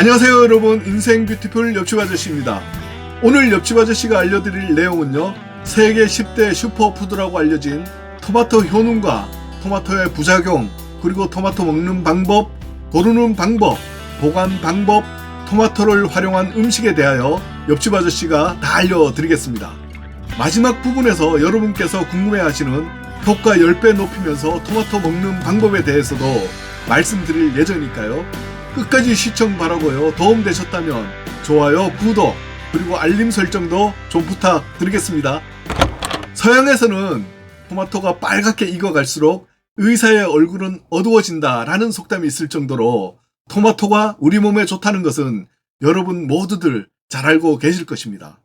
안녕하세요 여러분, 인생 뷰티풀 옆집 아저씨입니다. 오늘 옆집 아저씨가 알려드릴 내용은요, 세계 10대 슈퍼푸드라고 알려진 토마토 효능과 토마토의 부작용, 그리고 토마토 먹는 방법, 고르는 방법, 보관 방법, 토마토를 활용한 음식에 대하여 옆집 아저씨가 다 알려드리겠습니다. 마지막 부분에서 여러분께서 궁금해하시는 효과 10배 높이면서 토마토 먹는 방법에 대해서도 말씀드릴 예정이니까요. 끝까지 시청 바라고요. 도움되셨다면 좋아요, 구독, 그리고 알림 설정도 좀 부탁드리겠습니다. 서양에서는 토마토가 빨갛게 익어갈수록 의사의 얼굴은 어두워진다 라는 속담이 있을 정도로 토마토가 우리 몸에 좋다는 것은 여러분 모두들 잘 알고 계실 것입니다.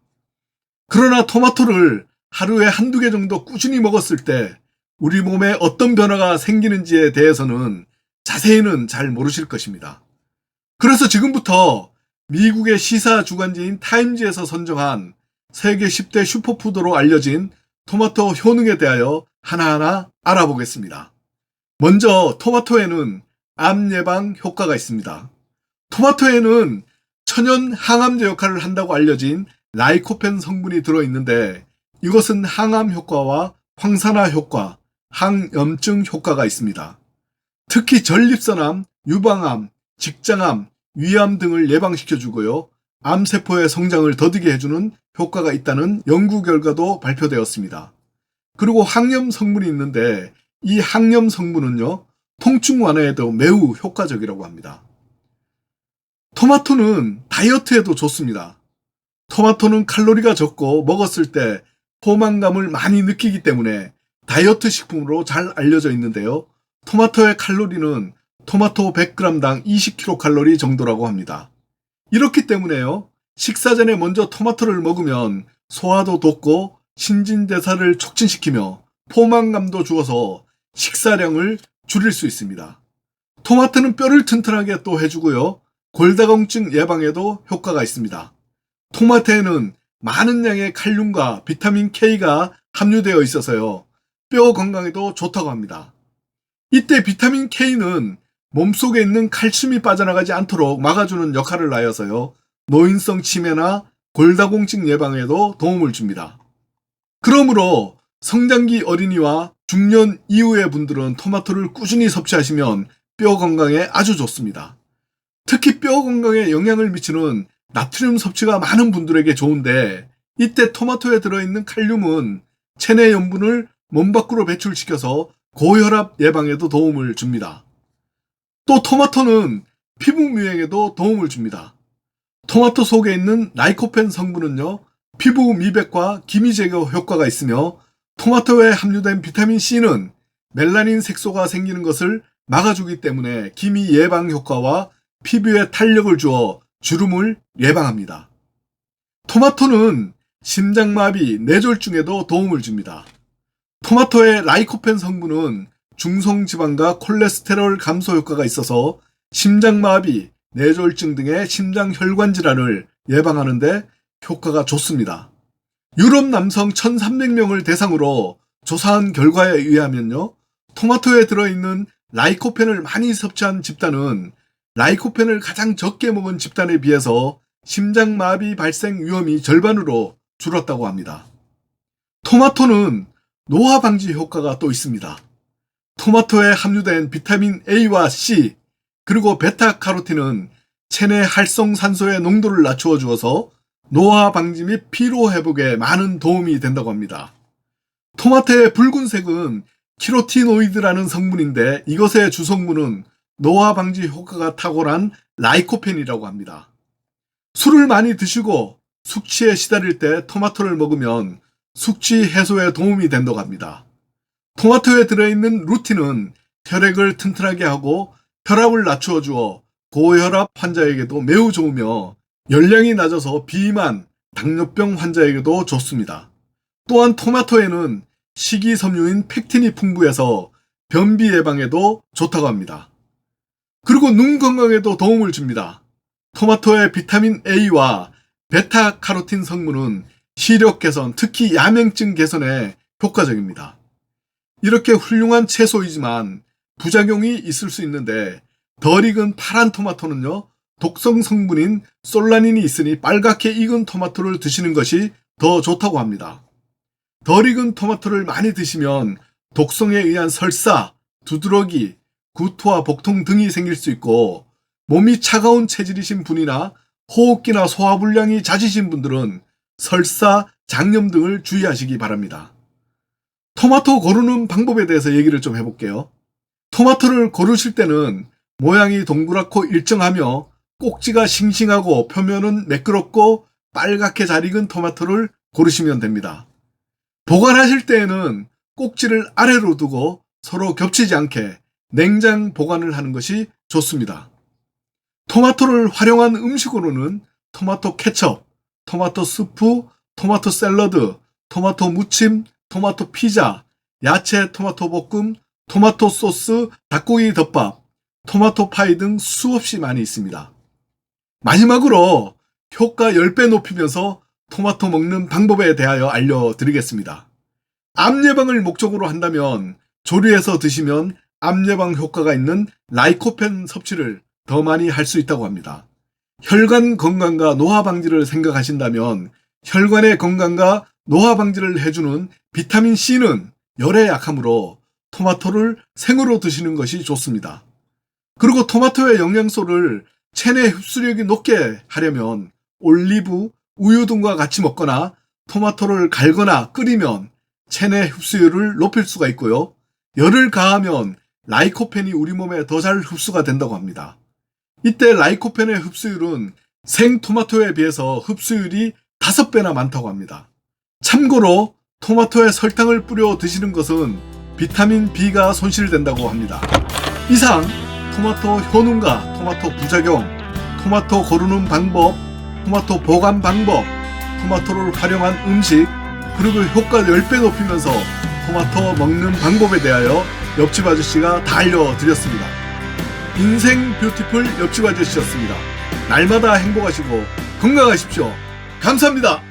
그러나 토마토를 하루에 한두 개 정도 꾸준히 먹었을 때 우리 몸에 어떤 변화가 생기는지에 대해서는 자세히는 잘 모르실 것입니다. 그래서 지금부터 미국의 시사 주간지인 타임지에서 선정한 세계 10대 슈퍼푸드로 알려진 토마토 효능에 대하여 하나하나 알아보겠습니다. 먼저 토마토에는 암 예방 효과가 있습니다. 토마토에는 천연 항암제 역할을 한다고 알려진 라이코펜 성분이 들어있는데, 이것은 항암 효과와 황산화 효과, 항염증 효과가 있습니다. 특히 전립선암, 유방암, 직장암, 위암 등을 예방시켜주고요, 암세포의 성장을 더디게 해주는 효과가 있다는 연구 결과도 발표되었습니다. 그리고 항염 성분이 있는데, 이 항염 성분은요, 통증 완화에도 매우 효과적이라고 합니다. 토마토는 다이어트에도 좋습니다. 토마토는 칼로리가 적고 먹었을 때 포만감을 많이 느끼기 때문에 다이어트 식품으로 잘 알려져 있는데요, 토마토의 칼로리는 토마토 100g당 20kcal 정도라고 합니다. 이렇기 때문에요, 식사 전에 먼저 토마토를 먹으면 소화도 돕고 신진대사를 촉진시키며 포만감도 주어서 식사량을 줄일 수 있습니다. 토마토는 뼈를 튼튼하게 또 해주고요, 골다공증 예방에도 효과가 있습니다. 토마토에는 많은 양의 칼륨과 비타민 K가 함유되어 있어서요, 뼈 건강에도 좋다고 합니다. 이때 비타민 K는 몸속에 있는 칼슘이 빠져나가지 않도록 막아주는 역할을 하여서요, 노인성 치매나 골다공증 예방에도 도움을 줍니다. 그러므로 성장기 어린이와 중년 이후의 분들은 토마토를 꾸준히 섭취하시면 뼈 건강에 아주 좋습니다. 특히 뼈 건강에 영향을 미치는 나트륨 섭취가 많은 분들에게 좋은데, 이때 토마토에 들어있는 칼륨은 체내 염분을 몸 밖으로 배출시켜서 고혈압 예방에도 도움을 줍니다. 또 토마토는 피부 미용에도 도움을 줍니다. 토마토 속에 있는 라이코펜 성분은요, 피부 미백과 기미 제거 효과가 있으며, 토마토에 함유된 비타민 C는 멜라닌 색소가 생기는 것을 막아주기 때문에 기미 예방 효과와 피부에 탄력을 주어 주름을 예방합니다. 토마토는 심장마비, 뇌졸중에도 도움을 줍니다. 토마토의 라이코펜 성분은 중성지방과 콜레스테롤 감소 효과가 있어서 심장마비, 뇌졸중 등의 심장혈관 질환을 예방하는데 효과가 좋습니다. 유럽 남성 1300명을 대상으로 조사한 결과에 의하면요, 토마토에 들어있는 라이코펜을 많이 섭취한 집단은 라이코펜을 가장 적게 먹은 집단에 비해서 심장마비 발생 위험이 절반으로 줄었다고 합니다. 토마토는 노화 방지 효과가 또 있습니다. 토마토에 함유된 비타민 A와 C, 그리고 베타카로틴은 체내 활성산소의 농도를 낮추어 주어서 노화 방지 및 피로 회복에 많은 도움이 된다고 합니다. 토마토의 붉은색은 키로티노이드라는 성분인데, 이것의 주성분은 노화 방지 효과가 탁월한 라이코펜이라고 합니다. 술을 많이 드시고 숙취에 시달릴 때 토마토를 먹으면 숙취 해소에 도움이 된다고 합니다. 토마토에 들어있는 루틴은 혈액을 튼튼하게 하고 혈압을 낮추어 주어 고혈압 환자에게도 매우 좋으며, 열량이 낮아서 비만, 당뇨병 환자에게도 좋습니다. 또한 토마토에는 식이섬유인 펙틴이 풍부해서 변비 예방에도 좋다고 합니다. 그리고 눈 건강에도 도움을 줍니다. 토마토의 비타민 A와 베타카로틴 성분은 시력 개선, 특히 야맹증 개선에 효과적입니다. 이렇게 훌륭한 채소이지만 부작용이 있을 수 있는데, 덜 익은 파란 토마토는요, 독성 성분인 솔라닌이 있으니 빨갛게 익은 토마토를 드시는 것이 더 좋다고 합니다. 덜 익은 토마토를 많이 드시면 독성에 의한 설사, 두드러기, 구토와 복통 등이 생길 수 있고 몸이 차가운 체질이신 분이나 호흡기나 소화불량이 잦으신 분들은 설사, 장염 등을 주의하시기 바랍니다. 토마토 고르는 방법에 대해서 얘기를 좀 해볼게요. 토마토를 고르실 때는 모양이 동그랗고 일정하며 꼭지가 싱싱하고 표면은 매끄럽고 빨갛게 잘 익은 토마토를 고르시면 됩니다. 보관하실 때에는 꼭지를 아래로 두고 서로 겹치지 않게 냉장 보관을 하는 것이 좋습니다. 토마토를 활용한 음식으로는 토마토 케첩, 토마토 스프, 토마토 샐러드, 토마토 무침, 토마토 피자, 야채 토마토 볶음, 토마토 소스, 닭고기 덮밥, 토마토 파이 등 수없이 많이 있습니다. 마지막으로 효과 10배 높이면서 토마토 먹는 방법에 대하여 알려드리겠습니다. 암 예방을 목적으로 한다면 조리해서 드시면 암 예방 효과가 있는 라이코펜 섭취를 더 많이 할 수 있다고 합니다. 혈관 건강과 노화 방지를 생각하신다면 혈관의 건강과 노화 방지를 해주는 비타민 C는 열에 약하므로 토마토를 생으로 드시는 것이 좋습니다. 그리고 토마토의 영양소를 체내 흡수력이 높게 하려면 올리브, 우유 등과 같이 먹거나 토마토를 갈거나 끓이면 체내 흡수율을 높일 수가 있고요. 열을 가하면 라이코펜이 우리 몸에 더 잘 흡수가 된다고 합니다. 이때 라이코펜의 흡수율은 생토마토에 비해서 흡수율이 5배나 많다고 합니다. 참고로 토마토에 설탕을 뿌려 드시는 것은 비타민 B가 손실된다고 합니다. 이상 토마토 효능과 토마토 부작용, 토마토 고르는 방법, 토마토 보관 방법, 토마토를 활용한 음식, 그리고 효과 10배 높이면서 토마토 먹는 방법에 대하여 옆집 아저씨가 다 알려드렸습니다. 인생 뷰티풀 옆집 아저씨였습니다. 날마다 행복하시고 건강하십시오. 감사합니다.